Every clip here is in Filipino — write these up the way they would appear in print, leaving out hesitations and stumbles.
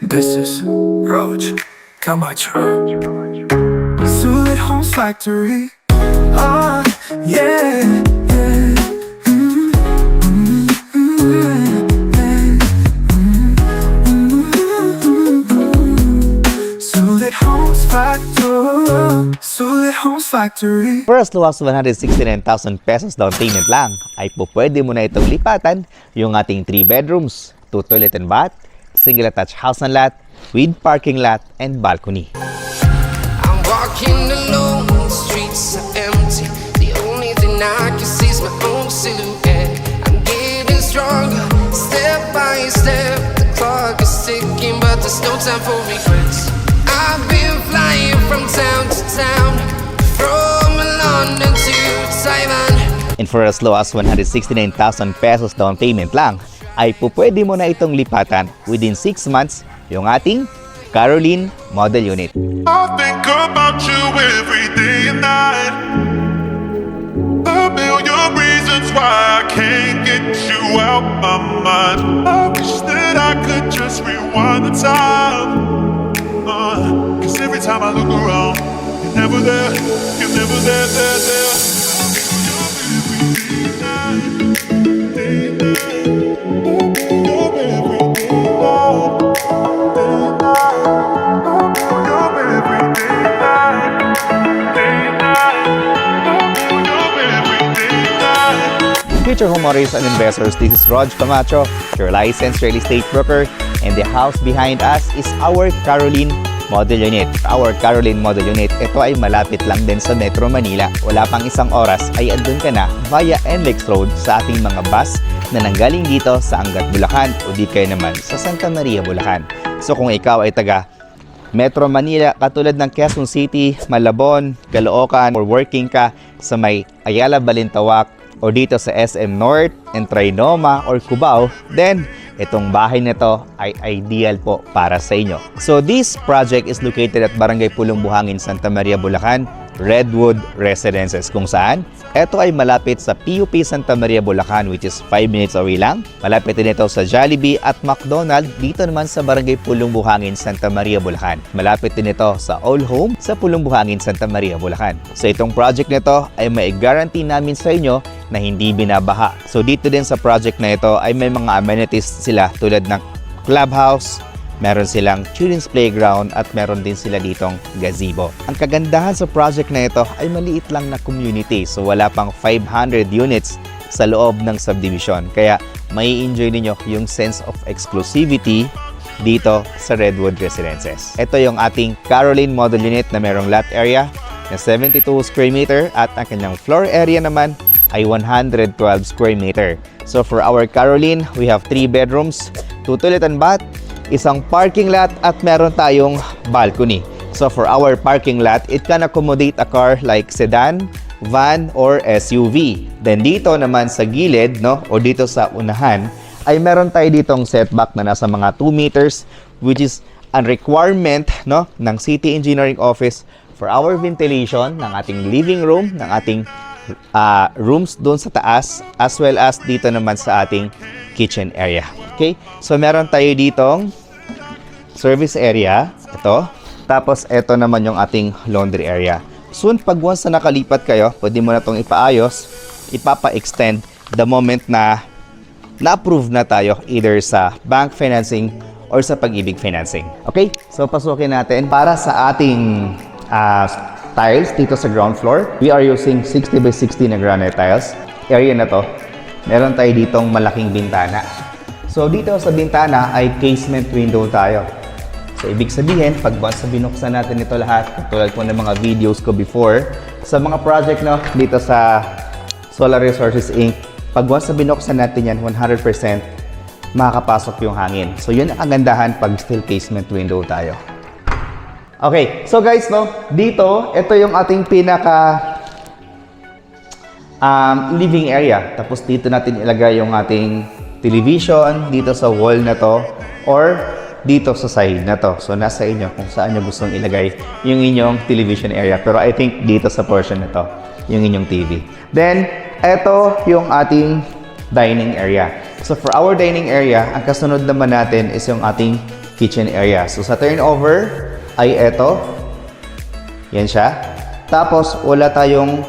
This is Roach, come by truck. Sulit Homes Factory. Ah, yeah, yeah. Sulit Homes Factory. Sulit Homes Factory. For as low as 169,000 pesos down payment lang, ay pwede mo na itong lipatan yung ating 3 bedrooms, 2 toilet and bath, single attached house and lot, with parking lot and balcony. I'm walking alone, the streets are empty. The only thing I can see is my own silhouette. I'm getting stronger, step by step. The clock is ticking, but there's no time for regrets. I've been flying from town to town, from London to Taiwan. And for as low as 169,000 pesos down payment lang, ay pwede mo na itong lipatan within 6 months yung ating Caroline Model Unit. I think about you every day and night. A million reasons why I can't get you out my mind. I wish that I could just rewind the time. 'Cause every time I look around, you're never there, you're never there, there. Future homeowners and investors, this is Rog Camacho, your licensed real estate broker, and the house behind us is our Caroline Model Unit. Our Caroline Model Unit, ito ay malapit lang din sa Metro Manila. Wala pang isang oras ay andun ka na via NLEX Road sa ating mga bus na nanggaling dito sa Angat, Bulacan o di kayo naman sa Santa Maria, Bulacan. So kung ikaw ay taga Metro Manila, katulad ng Quezon City, Malabon, Caloocan, or working ka sa may Ayala, Balintawak, o dito sa SM North, and Trinoma, or Cubao, then itong bahay na to ay ideal po para sa inyo. So this project is located at Barangay Pulong Buhangin, Santa Maria, Bulacan, Redwood Residences, kung saan ito ay malapit sa PUP Santa Maria, Bulacan, which is 5 minutes away lang. Malapit din ito sa Jollibee at McDonald dito naman sa Barangay Pulong Buhangin, Santa Maria, Bulacan. Malapit din ito sa All Home sa Pulong Buhangin, Santa Maria, Bulacan. So itong project nito ay may guarantee namin sa inyo na hindi binabaha. So dito din sa project na ito ay may mga amenities sila tulad ng clubhouse, meron silang children's playground at meron din sila ditong gazebo. Ang kagandahan sa project na ito ay maliit lang na community. So wala pang 500 units sa loob ng subdivision. Kaya may enjoy ninyo yung sense of exclusivity dito sa Redwood Residences. Ito yung ating Caroline Model Unit na merong lot area na 72 square meter at ang kanyang floor area naman ay 112 square meter. So for our Caroline, we have 3 bedrooms, 2 toilet and bath, isang parking lot at meron tayong balcony. So for our parking lot, it can accommodate a car like sedan, van, or SUV. Then dito naman sa gilid, no, o dito sa unahan, ay meron tayo ditong setback na nasa mga 2 meters, which is a requirement, no, ng City Engineering Office for our ventilation ng ating living room, ng ating rooms doon sa taas, as well as dito naman sa ating kitchen area. Okay? So meron tayo ditong service area, ito. Tapos ito naman yung ating laundry area. Soon, pag once na nakalipat kayo, pwede mo na itong ipaayos, ipapa-extend the moment na na-approve na tayo either sa bank financing or sa Pag-ibig financing. Okay? So pasukin natin para sa ating tiles dito sa ground floor. We are using 60 by 60 na granite tiles. Area na to, meron tayo ditong malaking bintana. So dito sa bintana ay casement window tayo. So ibig sabihin, pag once binuksan natin ito lahat, tulad po ng mga videos ko before, sa mga project no, dito sa Solar Resources Inc., pag once binuksan natin yan, 100% makakapasok yung hangin. So yun ang kagandahan pag steel casement window tayo. Okay, so guys, no, dito, ito yung ating pinaka living area. Tapos dito natin ilagay yung ating television dito sa wall na to or dito sa side na to. So nasa inyo kung saan nyo gustong ilagay yung inyong television area. Pero I think dito sa portion na to, yung inyong TV. Then, ito yung ating dining area. So for our dining area, ang kasunod naman natin is yung ating kitchen area. So sa turnover ay eto. Yan siya. Tapos wala tayong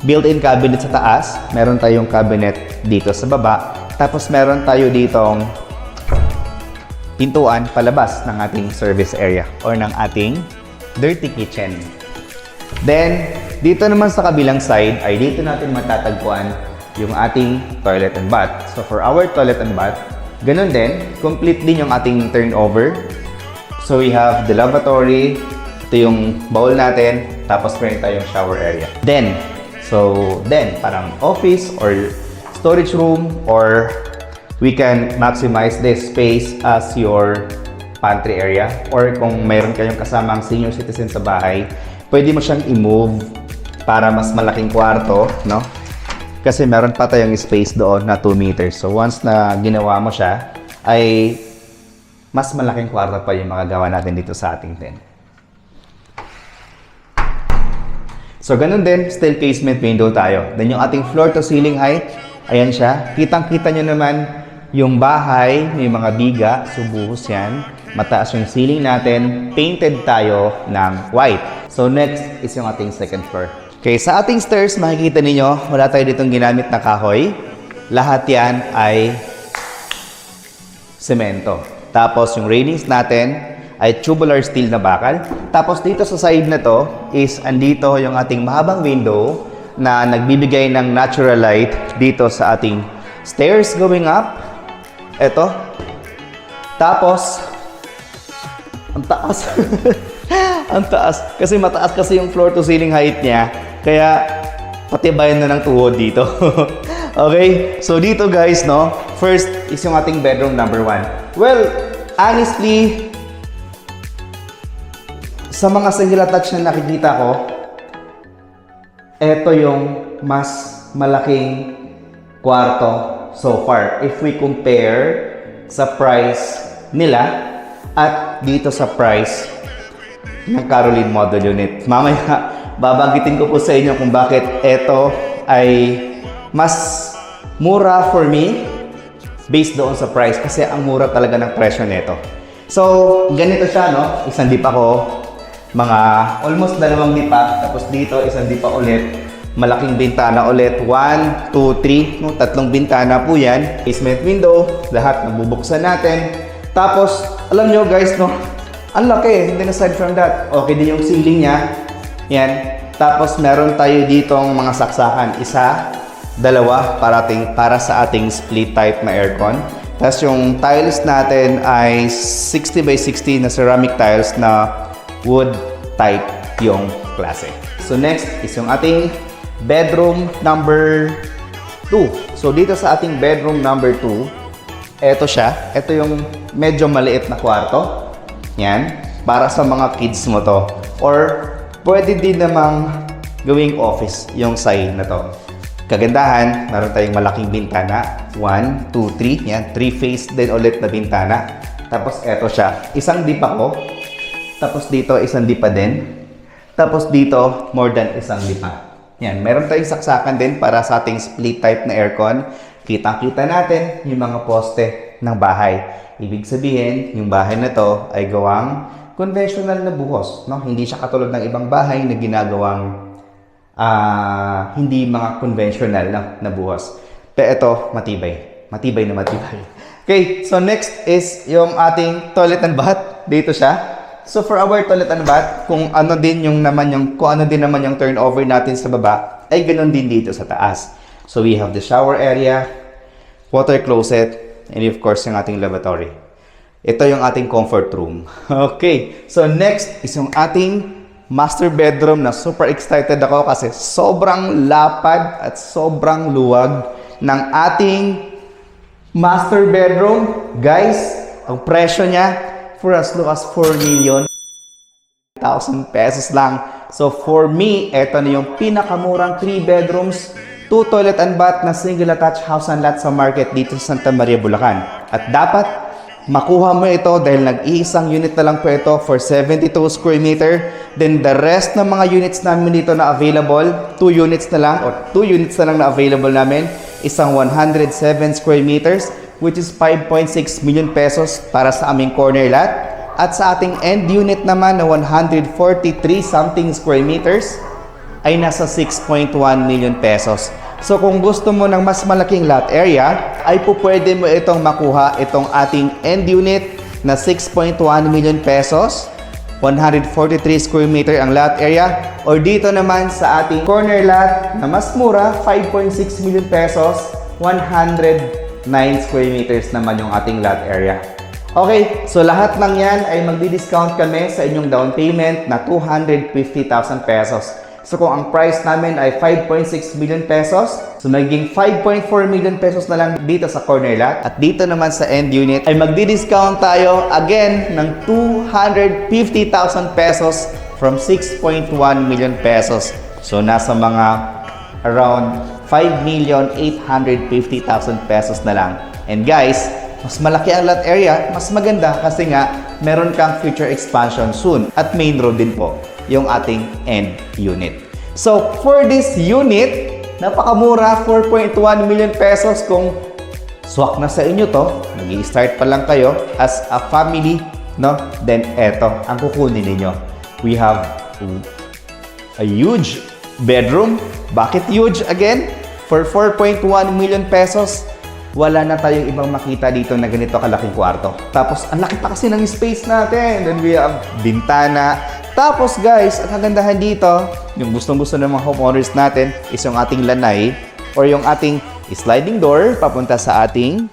built-in cabinet sa taas. Meron tayong cabinet dito sa baba. Tapos meron tayo ditong pintuan palabas ng ating service area or ng ating dirty kitchen. Then, dito naman sa kabilang side ay dito natin matatagpuan yung ating toilet and bath. So for our toilet and bath, ganun din, complete din yung ating turnover. So we have the lavatory, ito yung bowl natin, tapos meron tayong shower area. Then, parang office or storage room, or we can maximize this space as your pantry area, or kung mayroon kayong kasamang senior citizen sa bahay, pwede mo siyang i-move para mas malaking kwarto, no? Kasi meron pa tayong space doon na 2 meters. So once na ginawa mo siya, ay mas malaking kwarto pa yung magagawa natin dito sa ating tent. So ganun din, still casement window tayo. Then yung ating floor to ceiling height, ayan siya. Kitang-kita nyo naman yung bahay, may mga biga, subuhos yan. Mataas yung ceiling natin, painted tayo ng white. So next is yung ating second floor. Okay, sa ating stairs, makikita ninyo, wala tayo ditong ginamit na kahoy. Lahat yan ay semento. Tapos yung railings natin ay tubular steel na bakal. Tapos dito sa side na to is andito yung ating mahabang window na nagbibigay ng natural light dito sa ating stairs going up. Ito. Tapos, ang taas. Ang taas. Kasi mataas kasi yung floor to ceiling height niya. Kaya, patibayan na ng tuhod dito. Okay? So, dito guys, no? First is yung ating bedroom number 1. Well, honestly, sa mga single attached na nakikita ko, ito yung mas malaking kwarto so far. If we compare sa price nila at dito sa price ng Caroline Model Unit. Mamaya, babanggitin ko po sa inyo kung bakit ito ay mas mura for me based doon sa price. Kasi ang mura talaga ng presyo nito. So, ganito siya, no? Isang dip ako. Mga almost 2 dipa. Tapos dito, isang dipa ulit. Malaking bintana ulit. 1, 2, 3. No? 3 bintana po yan. Casement window. Lahat nabubuksan natin. Tapos, alam nyo guys, no? Ang laki. Then aside from that, okay din yung ceiling niya. Yan. Tapos, meron tayo ditong mga saksakan. 1, 2 para sa ating split type na aircon. Tapos, yung tiles natin ay 60 by 60 na ceramic tiles na wood type yung klase. So next is yung ating bedroom number 2. So dito sa ating bedroom number 2, eto siya. Ito yung medyo maliit na kwarto. Yan. Para sa mga kids mo to. Or pwede din namang gawing office yung side na to. Kagandahan, meron tayong malaking bintana. 1, 2, 3. Yan. 3 face din ulit na bintana. Tapos eto siya. Isang dip ako. Tapos dito, isang dipa din. Tapos dito, more than isang dipa. Yan, meron tayong saksakan din para sa ating split type na aircon. Kitang-kita natin yung mga poste ng bahay. Ibig sabihin, yung bahay na to ay gawang conventional na buhos. No? Hindi siya katulad ng ibang bahay na ginagawang hindi mga conventional na buhos. Pero ito, matibay. Matibay na matibay. Okay, so next is yung ating toilet and bath. Dito siya. So for our toilet and bath, kung ano din naman yung turnover natin sa baba, ay ganoon din dito sa taas. So we have the shower area, water closet, and of course yung ating lavatory. Ito yung ating comfort room. Okay, so next is yung ating master bedroom na super excited ako kasi sobrang lapad at sobrang luwag ng ating master bedroom. Guys, ang presyo niya for as low as 4,000,000 pesos lang. So for me, eto na yung pinakamurang 3 bedrooms, 2 toilet and bath na single attached house and lot sa market dito sa Santa Maria, Bulacan. At dapat makuha mo ito dahil nag-iisang unit na lang po ito for 72 square meter. Then the rest ng mga units namin dito na available, 2 units na lang or 2 units na lang na available namin. Isang 107 square meters which is 5.6 million pesos para sa aming corner lot. At sa ating end unit naman na 143 something square meters ay nasa 6.1 million pesos. So kung gusto mo ng mas malaking lot area, ay pwede mo itong makuha itong ating end unit na 6.1 million pesos, 143 square meter ang lot area, or dito naman sa ating corner lot na mas mura, 5.6 million pesos, 109 square meters naman yung ating lot area. Okay, so lahat ng yan ay magdi-discount kami sa inyong down payment na 250,000 pesos. So kung ang price namin ay 5.6 million pesos, so magiging 5.4 million pesos na lang dito sa corner lot. At dito naman sa end unit ay magdi-discount tayo again ng 250,000 pesos from 6.1 million pesos. So nasa mga around 5,850,000 pesos na lang. And guys, mas malaki ang lot area, mas maganda kasi nga meron kang future expansion soon at main road din po yung ating end unit. So for this unit, napakamura, 4.1 million pesos. Kung swak na sa inyo to, nag-i-start pa lang kayo as a family, no? Then eto ang kukunin ninyo. We have a huge bedroom. Bakit huge again? For 4.1 million pesos, wala na tayong ibang makita dito na ganito kalaking kwarto. Tapos, ang laki pa kasi ng space natin. Then we have bintana. Tapos guys, ang kagandahan dito, yung gustong-gusto ng mga homeowners natin is yung ating lanay or yung ating sliding door papunta sa ating,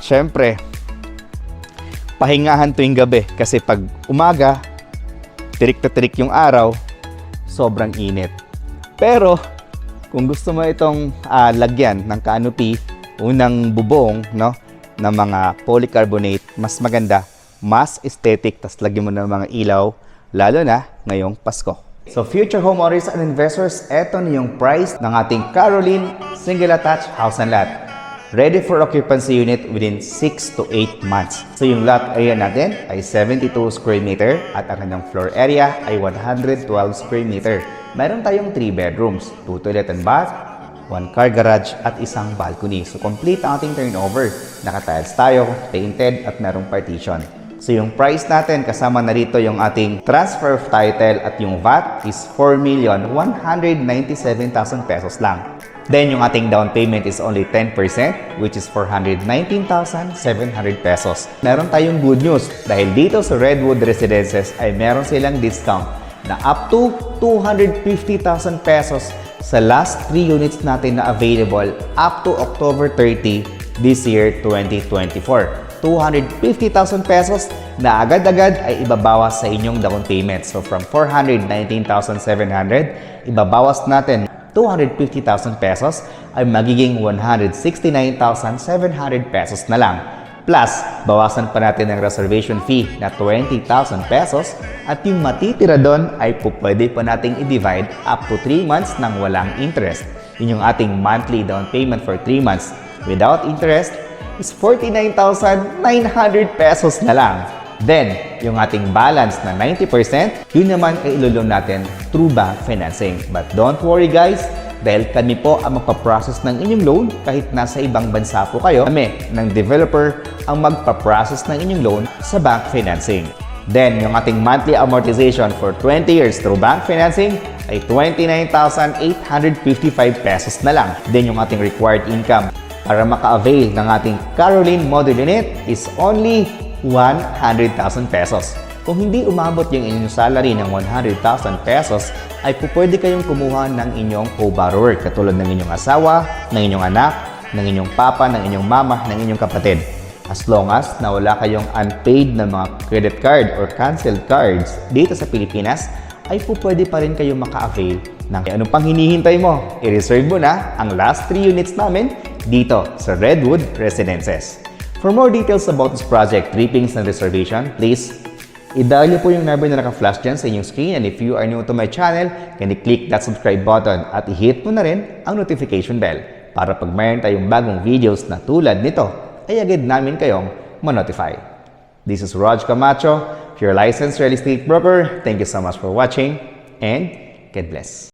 syempre, pahingahan tuwing gabi. Kasi pag umaga, tirik na tirik yung araw, sobrang init. Pero, kung gusto mo itong lagyan ng canopy, unang bubong, no, ng mga polycarbonate, mas maganda, mas aesthetic, tas lagyan mo ng mga ilaw, lalo na ngayong Pasko. So future homeowners and investors, eto na yung price ng ating Caroline Single Attached House and Lot. Ready for occupancy unit within 6 to 8 months. So yung lot area natin ay 72 square meter at ang kanyang floor area ay 112 square meter. Meron tayong 3 bedrooms, 2 toilet and bath, 1 car garage at isang balcony. So complete ang ating turnover. Naka-tiles tayo, painted at merong partition. So yung price natin kasama na rito yung ating transfer of title at yung VAT is 4,197,000 pesos lang. Then yung ating down payment is only 10% which is 419,700 pesos. Meron tayong good news dahil dito sa Redwood Residences ay meron silang discount na up to 250,000 pesos sa last 3 units natin na available up to October 30 this year 2024. 250,000 pesos na agad-agad ay ibabawas sa inyong down payment. So from 419,700, ibabawas natin 250,000 pesos ay magiging 169,700 pesos na lang. Plus, bawasan pa natin ang reservation fee na 20,000 pesos at yung matitira doon ay pwede pa nating i-divide up to 3 months nang walang interest. Yun yung ating monthly down payment for 3 months without interest is 49,900 pesos na lang. Then, yung ating balance na 90%, yun naman ay ilulong natin through bank financing. But don't worry guys, dahil kami po ang magpaprocess ng inyong loan kahit nasa ibang bansa po kayo, kami ng developer ang magpaprocess ng inyong loan sa bank financing. Then, yung ating monthly amortization for 20 years through bank financing ay 29,855 pesos na lang. Then, yung ating required income para maka-avail ng ating Caroline Model Unit is only 100,000 pesos. Kung hindi umabot yung inyong salary ng 100,000 pesos, ay pwede kayong kumuha ng inyong co-borrower katulad ng inyong asawa, ng inyong anak, ng inyong papa, ng inyong mama, ng inyong kapatid. As long as na wala kayong unpaid na mga credit card or canceled cards dito sa Pilipinas, ay pwede pa rin kayong maka-avail ng anong pang hinihintay mo. I-reserve mo na ang last 3 units namin dito sa Redwood Residences. For more details about this project, trippings and reservation, please i-dial niyo po yung number na naka-flash dyan sa inyong screen, and if you are new to my channel, can i-click that subscribe button at i-hit mo na rin ang notification bell para pag mayroon tayong bagong videos na tulad nito, ay agad namin kayong ma-notify. This is Raj Camacho, your licensed real estate broker. Thank you so much for watching and God bless.